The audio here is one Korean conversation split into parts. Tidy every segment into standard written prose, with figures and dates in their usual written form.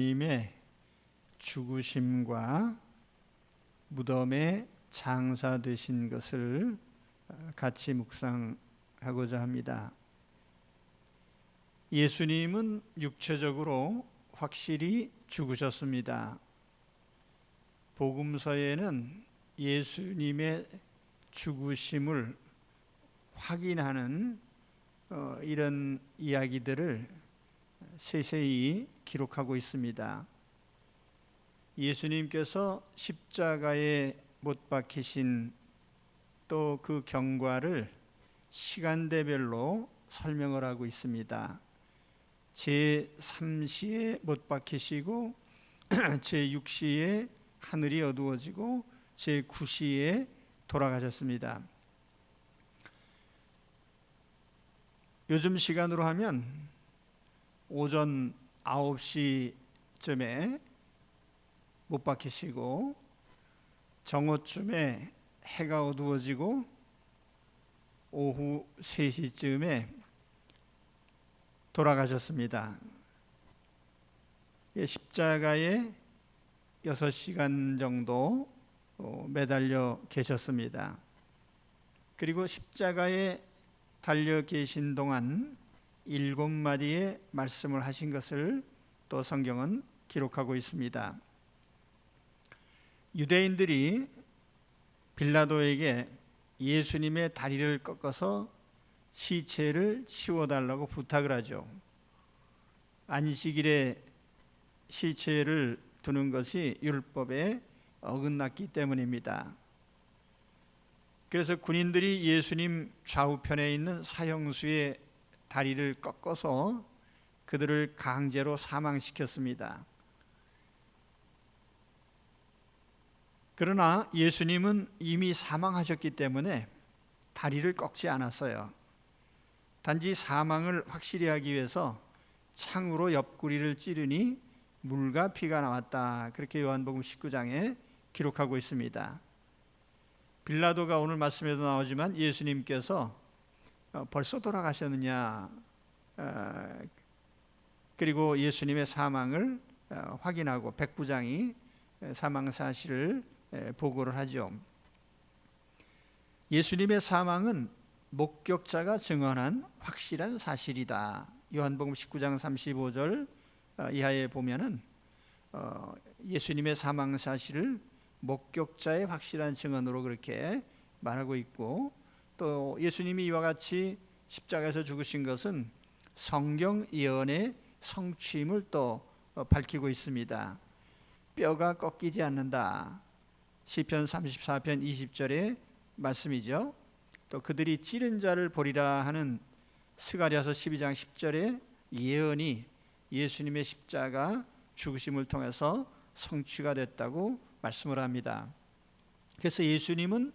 예수님의 죽으심과 무덤에 장사되신 것을 같이 묵상하고자 합니다. 예수님은 육체적으로 확실히 죽으셨습니다. 복음서에는 예수님의 죽으심을 확인하는 이런 이야기들을 세세히 기록하고 있습니다. 예수님께서 십자가에 못 박히신 또 그 경과를 시간대별로 설명을 하고 있습니다. 제3시에 못 박히시고 제6시에 하늘이 어두워지고 제9시에 돌아가셨습니다. 요즘 시간으로 하면 오전 9시쯤에 못 박히시고 정오쯤에 해가 어두워지고 오후 3시쯤에 돌아가셨습니다. 십자가에 6시간 정도 매달려 계셨습니다. 그리고 십자가에 달려 계신 동안 7마디의 말씀을 하신 것을 또 성경은 기록하고 있습니다. 유대인들이 빌라도에게 예수님의 다리를 꺾어서 시체를 치워달라고 부탁을 하죠. 안식일에 시체를 두는 것이 율법에 어긋났기 때문입니다. 그래서 군인들이 예수님 좌우편에 있는 사형수의 다리를 꺾어서 그들을 강제로 사망시켰습니다. 그러나 예수님은 이미 사망하셨기 때문에 다리를 꺾지 않았어요. 단지 사망을 확실히 하기 위해서 창으로 옆구리를 찌르니 물과 피가 나왔다. 그렇게 요한복음 19장에 기록하고 있습니다. 빌라도가 오늘 말씀에도 나오지만 예수님께서 벌써 돌아가셨느냐, 그리고 예수님의 사망을 확인하고 백부장이 사망 사실을 보고를 하죠. 예수님의 사망은 목격자가 증언한 확실한 사실이다. 요한복음 19장 35절 이하에 보면은 예수님의 사망 사실을 목격자의 확실한 증언으로 그렇게 말하고 있고, 또 예수님이 이와 같이 십자가에서 죽으신 것은 성경 예언의 성취임을 또 밝히고 있습니다. 뼈가 꺾이지 않는다. 시편 34편 20절의 말씀이죠. 또 그들이 찌른 자를 보리라 하는 스가랴서 12장 10절의 예언이 예수님의 십자가 죽으심을 통해서 성취가 됐다고 말씀을 합니다. 그래서 예수님은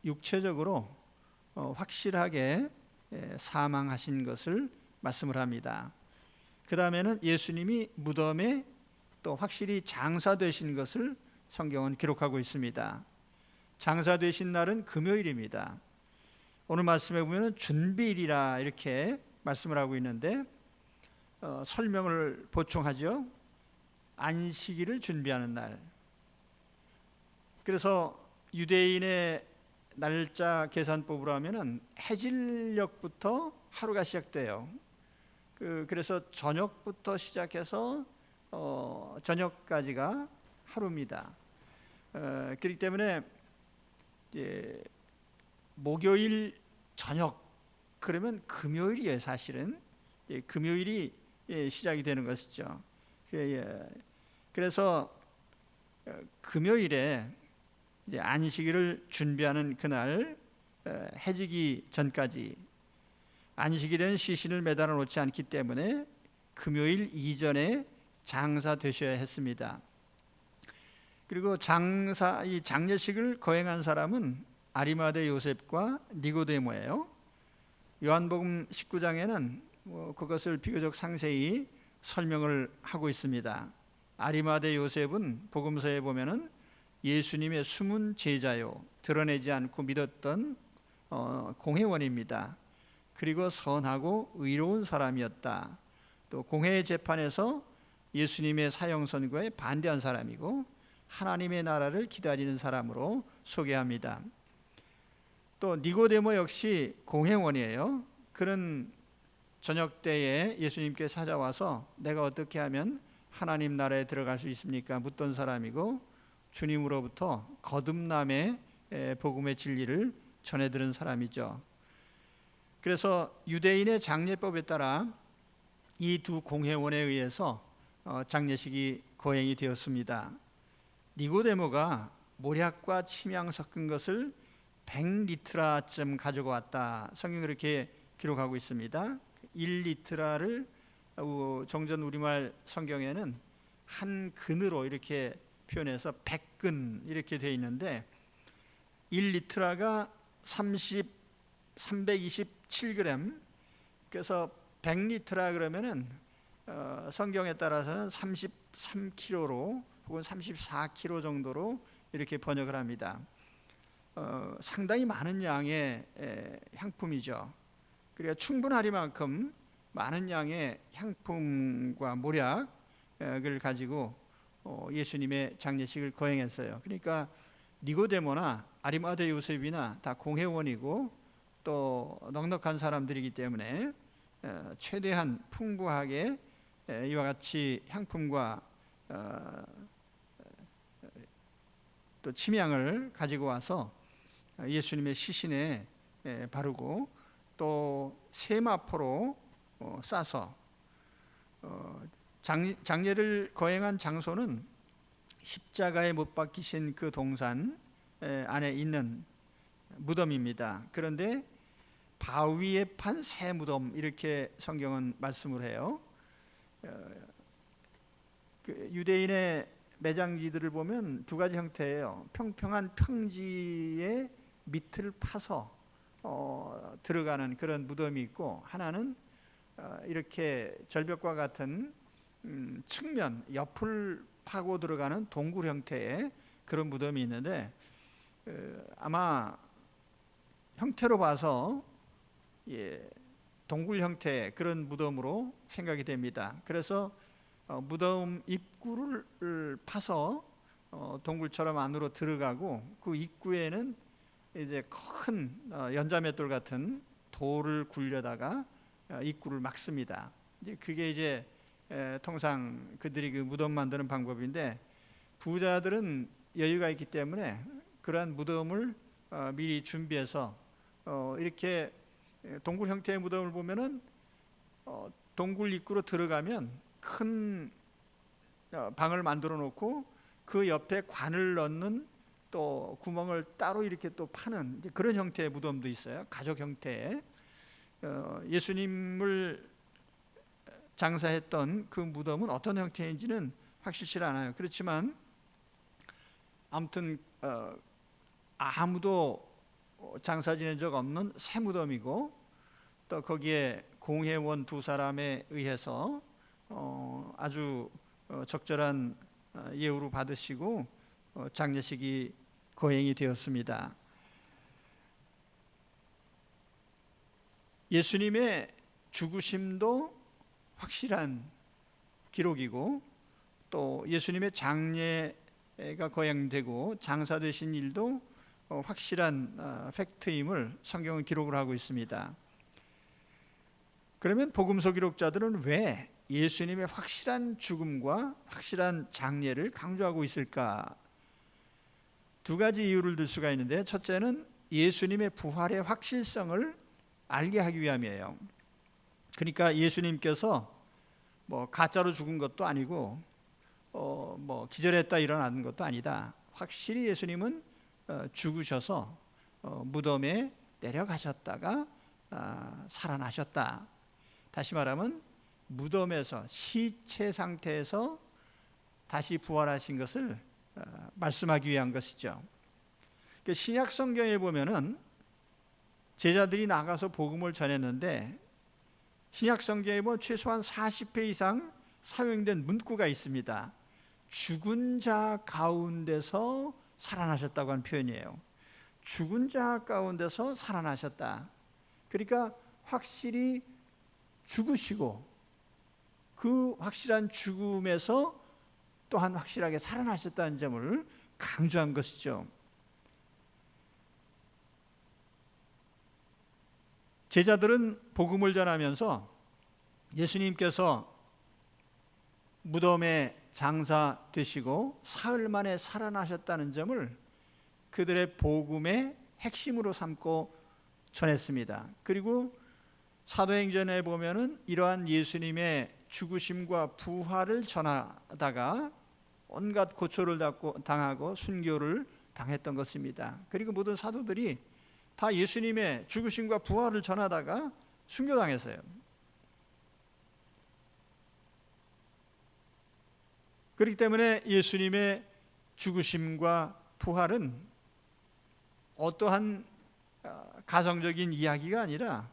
육체적으로 확실하게 사망하신 것을 말씀을 합니다. 그 다음에는 예수님이 무덤에 또 확실히 장사되신 것을 성경은 기록하고 있습니다. 장사되신 날은 금요일입니다. 오늘 말씀에 보면 준비일이라 이렇게 말씀을 하고 있는데 설명을 보충하죠. 안식일을 준비하는 날. 그래서 유대인의 날짜 계산법으로 하면은 해질녘부터 하루가 시작돼요. 그래서 저녁부터 시작해서 저녁까지가 하루입니다. 그렇기 때문에 이제 목요일 저녁 그러면 금요일이에요. 사실은 금요일이 시작이 되는 것이죠. 그래서 금요일에 이제 안식일을 준비하는 그날 해지기 전까지, 안식일에는 시신을 매달아 놓지 않기 때문에 금요일 이전에 장사되셔야 했습니다. 그리고 이 장례식을 거행한 사람은 아리마대 요셉과 니고데모예요. 요한복음 19장에는 그것을 비교적 상세히 설명을 하고 있습니다. 아리마대 요셉은 복음서에 보면은 예수님의 숨은 제자요, 드러내지 않고 믿었던 공회원입니다. 그리고 선하고 의로운 사람이었다. 또 공회 재판에서 예수님의 사형 선고에 반대한 사람이고 하나님의 나라를 기다리는 사람으로 소개합니다. 또 니고데모 역시 공회원이에요. 그는 저녁 때에 예수님께 찾아와서 내가 어떻게 하면 하나님 나라에 들어갈 수 있습니까? 묻던 사람이고 주님으로부터 거듭남의 복음의 진리를 전해 들은 사람이죠. 그래서 유대인의 장례법에 따라 이 두 공회원에 의해서 장례식이 거행이 되었습니다. 니고데모가 모략과 침향 섞은 것을 100리트라쯤 가지고 왔다. 성경이 그렇게 기록하고 있습니다. 1리트라를 정전 우리말 성경에는 한 근으로 이렇게 표현해서 100근 이렇게 되어 있는데 1리트라가 327g, 그래서 100리트라 그러면은 성경에 따라서는 33kg로 혹은 34kg 정도로 이렇게 번역을 합니다. 상당히 많은 양의 향품이죠. 그래야 충분하리만큼 많은 양의 향품과 모략을 가지고 예수님의 장례식을 거행했어요. 그러니까 니고데모나 아리마대 요셉이나 다 공회원이고 또 넉넉한 사람들이기 때문에 최대한 풍부하게 이와 같이 향품과 또 침향을 가지고 와서 예수님의 시신에 바르고 또 세마포로 싸서 장례를 거행한 장소는 십자가에 못 박히신 그 동산 안에 있는 무덤입니다. 그런데 바위에 판 새 무덤 이렇게 성경은 말씀을 해요. 유대인의 매장지들을 보면 두 가지 형태예요. 평평한 평지의 밑을 파서 들어가는 그런 무덤이 있고, 하나는 이렇게 절벽과 같은 측면 옆을 파고 들어가는 동굴 형태의 그런 무덤이 있는데 아마 형태로 봐서 동굴 형태의 그런 무덤으로 생각이 됩니다. 그래서 무덤 입구를 파서 동굴처럼 안으로 들어가고 그 입구에는 이제 큰 연자맷돌 같은 돌을 굴려다가 입구를 막습니다. 이제 그게 이제 통상 그들이 그 무덤 만드는 방법인데, 부자들은 여유가 있기 때문에 그러한 무덤을 미리 준비해서 이렇게 동굴 형태의 무덤을 보면은 동굴 입구로 들어가면 큰 방을 만들어 놓고 그 옆에 관을 넣는 또 구멍을 따로 이렇게 또 파는 그런 형태의 무덤도 있어요. 가족 형태의. 예수님을 장사했던 그 무덤은 어떤 형태인지는 확실치 않아요. 그렇지만 아무튼 아무도 장사 지낸 적 없는 새 무덤이고, 또 거기에 공회원 두 사람에 의해서 아주 적절한 예우를 받으시고 장례식이 거행이 되었습니다. 예수님의 죽으심도 확실한 기록이고, 또 예수님의 장례가 거행되고 장사되신 일도 확실한 팩트임을 성경은 기록을 하고 있습니다. 그러면 복음서 기록자들은 왜 예수님의 확실한 죽음과 확실한 장례를 강조하고 있을까? 두 가지 이유를 들 수가 있는데, 첫째는 예수님의 부활의 확실성을 알게 하기 위함이에요. 그러니까 예수님께서 뭐 가짜로 죽은 것도 아니고 뭐 기절했다 일어나는 것도 아니다. 확실히 예수님은 죽으셔서 무덤에 내려가셨다가 살아나셨다. 다시 말하면 무덤에서 시체 상태에서 다시 부활하신 것을 말씀하기 위한 것이죠. 신약 성경에 보면은 제자들이 나가서 복음을 전했는데, 신약 성경에 보면 최소한 40회 이상 사용된 문구가 있습니다. 죽은 자 가운데서 살아나셨다고 하는 표현이에요. 죽은 자 가운데서 살아나셨다. 그러니까 확실히 죽으시고 그 확실한 죽음에서 또한 확실하게 살아나셨다는 점을 강조한 것이죠. 제자들은 복음을 전하면서 예수님께서 무덤에 장사되시고 사흘 만에 살아나셨다는 점을 그들의 복음의 핵심으로 삼고 전했습니다. 그리고 사도행전에 보면은 이러한 예수님의 죽으심과 부활을 전하다가 온갖 고초를 당하고 순교를 당했던 것입니다. 그리고 모든 사도들이 다 예수님의 죽으심과 부활을 전하다가 순교당했어요. 그렇기 때문에 예수님의 죽으심과 부활은 어떠한 가정적인 이야기가 아니라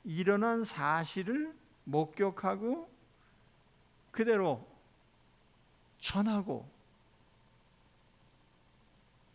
일어난 사실을 목격하고 그대로 전하고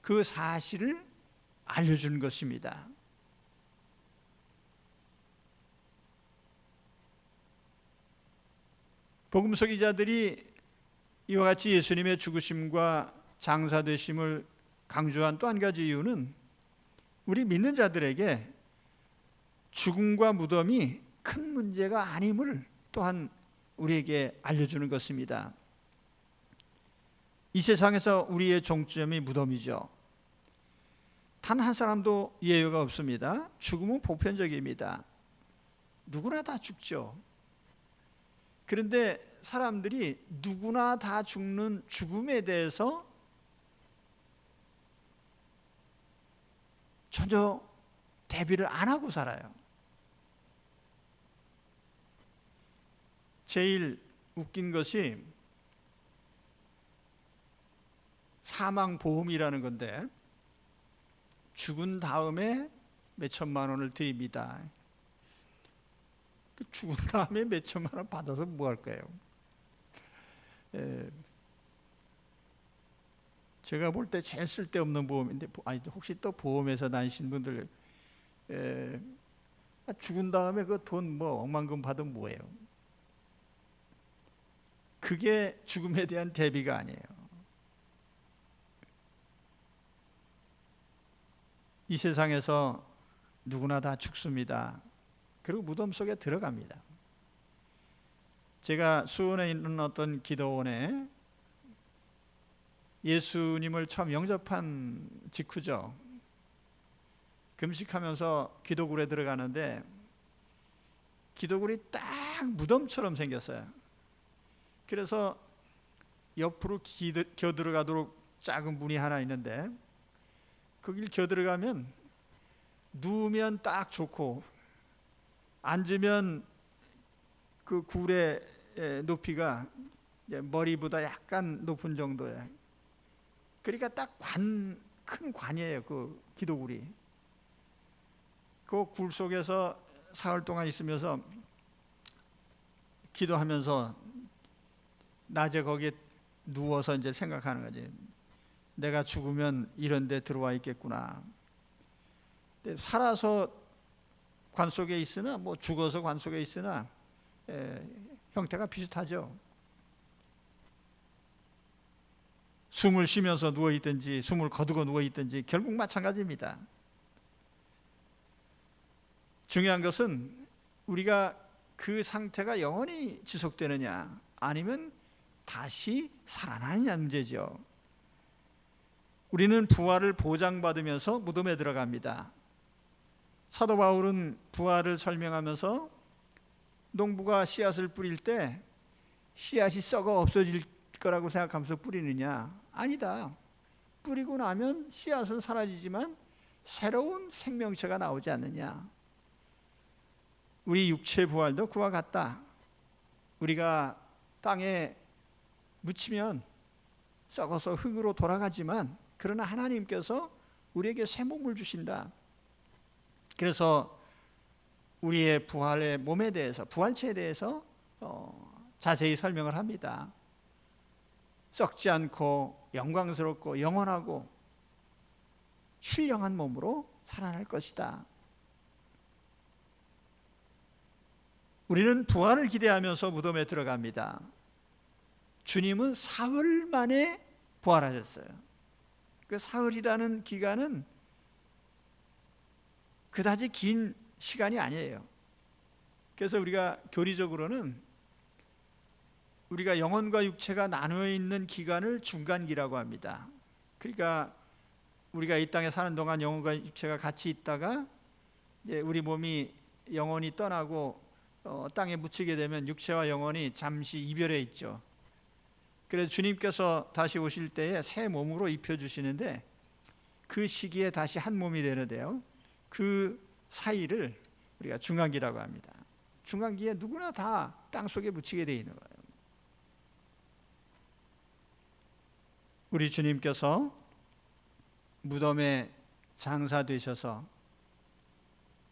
그 사실을 알려준 것입니다. 복음서 기자들이 이와 같이 예수님의 죽으심과 장사되심을 강조한 또 한 가지 이유는 우리 믿는 자들에게 죽음과 무덤이 큰 문제가 아님을 또한 우리에게 알려주는 것입니다. 이 세상에서 우리의 종점이 무덤이죠. 단 한 사람도 예외가 없습니다. 죽음은 보편적입니다. 누구나 다 죽죠. 그런데 사람들이 누구나 다 죽는 죽음에 대해서 전혀 대비를 안 하고 살아요. 제일 웃긴 것이 사망보험이라는 건데 죽은 다음에 몇 천만 원을 드립니다. 죽은 다음에 몇 천만 원 받아서 뭐 할 거예요? 제가 볼 때 제일 쓸데없는 보험인데, 혹시 또 보험회사 다니신 분들 죽은 다음에 그 돈 뭐 억만금 받으면 뭐예요? 그게 죽음에 대한 대비가 아니에요. 이 세상에서 누구나 다 죽습니다. 그리고 무덤 속에 들어갑니다. 제가 수원에 있는 어떤 기도원에 예수님을 처음 영접한 직후죠. 금식하면서 기도굴에 들어가는데 기도굴이 딱 무덤처럼 생겼어요. 그래서 옆으로 겨 들어가도록 작은 문이 하나 있는데 거길 겨 들어가면 누우면 딱 좋고 앉으면 그 굴의 높이가 머리보다 약간 높은 정도예요. 그러니까 딱 큰 관이에요. 그 기도굴이. 그 굴 속에서 사흘 동안 있으면서 기도하면서 낮에 거기에 누워서 이제 생각하는 거지. 내가 죽으면 이런 데 들어와 있겠구나. 근데 살아서 관 속에 있으나 뭐 죽어서 관 속에 있으나 형태가 비슷하죠. 숨을 쉬면서 누워 있든지 숨을 거두고 누워 있든지 결국 마찬가지입니다. 중요한 것은 우리가 그 상태가 영원히 지속되느냐 아니면 다시 살아나느냐 문제죠. 우리는 부활을 보장받으면서 무덤에 들어갑니다. 사도 바울은 부활을 설명하면서 농부가 씨앗을 뿌릴 때 씨앗이 썩어 없어질 거라고 생각하면서 뿌리느냐? 아니다. 뿌리고 나면 씨앗은 사라지지만 새로운 생명체가 나오지 않느냐? 우리 육체 부활도 그와 같다. 우리가 땅에 묻히면 썩어서 흙으로 돌아가지만 그러나 하나님께서 우리에게 새 몸을 주신다. 그래서 우리의 부활의 몸에 대해서, 부활체에 대해서 자세히 설명을 합니다. 썩지 않고 영광스럽고 영원하고 신령한 몸으로 살아날 것이다. 우리는 부활을 기대하면서 무덤에 들어갑니다. 주님은 사흘 만에 부활하셨어요. 그 사흘이라는 기간은 그다지 긴 시간이 아니에요. 그래서 우리가 교리적으로는 우리가 영혼과 육체가 나누어 있는 기간을 중간기라고 합니다. 그러니까 우리가 이 땅에 사는 동안 영혼과 육체가 같이 있다가 이제 우리 몸이 영혼이 떠나고 땅에 묻히게 되면 육체와 영혼이 잠시 이별해 있죠. 그래서 주님께서 다시 오실 때에 새 몸으로 입혀주시는데 그 시기에 다시 한 몸이 되는데요, 그 사이를 우리가 중간기라고 합니다. 중간기에 누구나 다 땅속에 묻히게 되어 있는 거예요. 우리 주님께서 무덤에 장사되셔서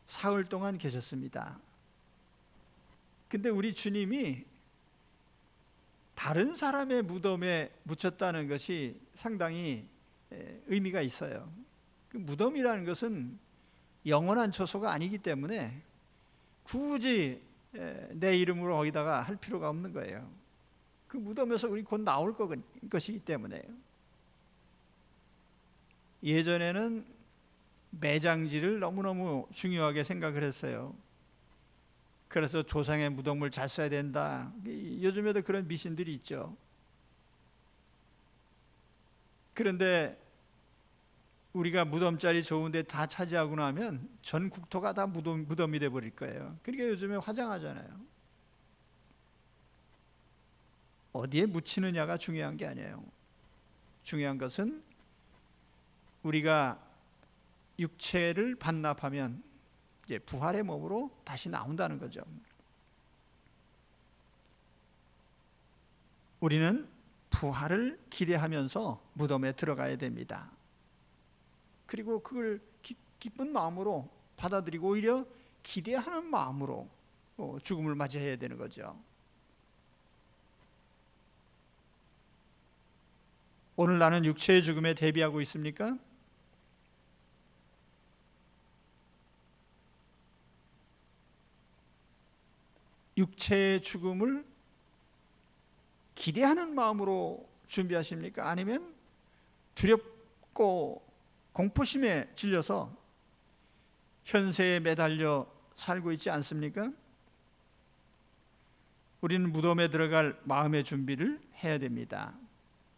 사흘 동안 계셨습니다. 근데 우리 주님이 다른 사람의 무덤에 묻혔다는 것이 상당히 의미가 있어요. 그 무덤이라는 것은 영원한 처소가 아니기 때문에 굳이 내 이름으로 거기다가 할 필요가 없는 거예요. 그 무덤에서 우리 곧 나올 것이기 때문에요. 예전에는 매장지를 너무너무 중요하게 생각을 했어요. 그래서 조상의 무덤을 잘 써야 된다. 요즘에도 그런 미신들이 있죠. 그런데 우리가 무덤자리 좋은 데 다 차지하고 나면 전 국토가 다 무덤이 돼버릴 거예요. 그러니까 요즘에 화장하잖아요. 어디에 묻히느냐가 중요한 게 아니에요. 중요한 것은 우리가 육체를 반납하면 이제 부활의 몸으로 다시 나온다는 거죠. 우리는 부활을 기대하면서 무덤에 들어가야 됩니다. 그리고 그걸 기쁜 마음으로 받아들이고 오히려 기대하는 마음으로 죽음을 맞이해야 되는 거죠. 오늘 나는 육체의 죽음에 대비하고 있습니까? 육체의 죽음을 기대하는 마음으로 준비하십니까? 아니면 두렵고 공포심에 질려서 현세에 매달려 살고 있지 않습니까? 우리는 무덤에 들어갈 마음의 준비를 해야 됩니다.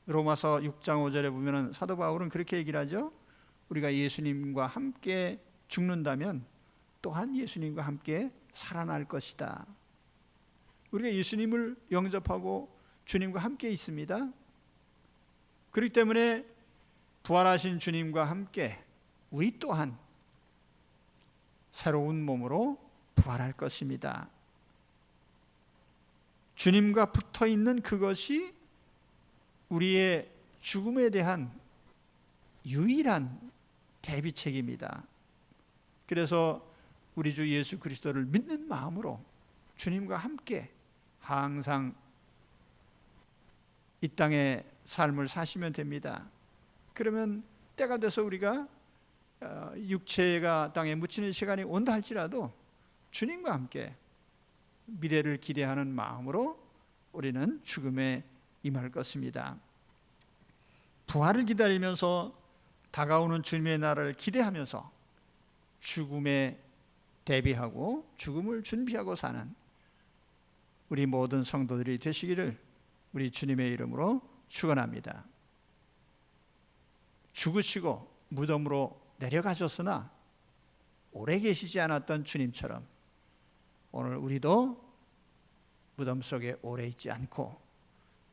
로마서 6장 5절에 보면 사도 바울은 그렇게 얘기를 하죠. 우리가 예수님과 함께 죽는다면 또한 예수님과 함께 살아날 것이다. 우리가 예수님을 영접하고 주님과 함께 있습니다. 그렇기 때문에 부활하신 주님과 함께 우리 또한 새로운 몸으로 부활할 것입니다. 주님과 붙어 있는 그것이 우리의 죽음에 대한 유일한 대비책입니다. 그래서 우리 주 예수 그리스도를 믿는 마음으로 주님과 함께 항상 이 땅의 삶을 사시면 됩니다. 그러면 때가 돼서 우리가 육체가 땅에 묻히는 시간이 온다 할지라도 주님과 함께 미래를 기대하는 마음으로 우리는 죽음에 임할 것입니다. 부활을 기다리면서 다가오는 주님의 나라를 기대하면서 죽음에 대비하고 죽음을 준비하고 사는 우리 모든 성도들이 되시기를 우리 주님의 이름으로 축원합니다. 죽으시고 무덤으로 내려가셨으나 오래 계시지 않았던 주님처럼 오늘 우리도 무덤 속에 오래 있지 않고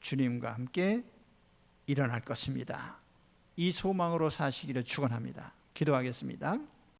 주님과 함께 일어날 것입니다. 이 소망으로 사시기를 축원합니다. 기도하겠습니다.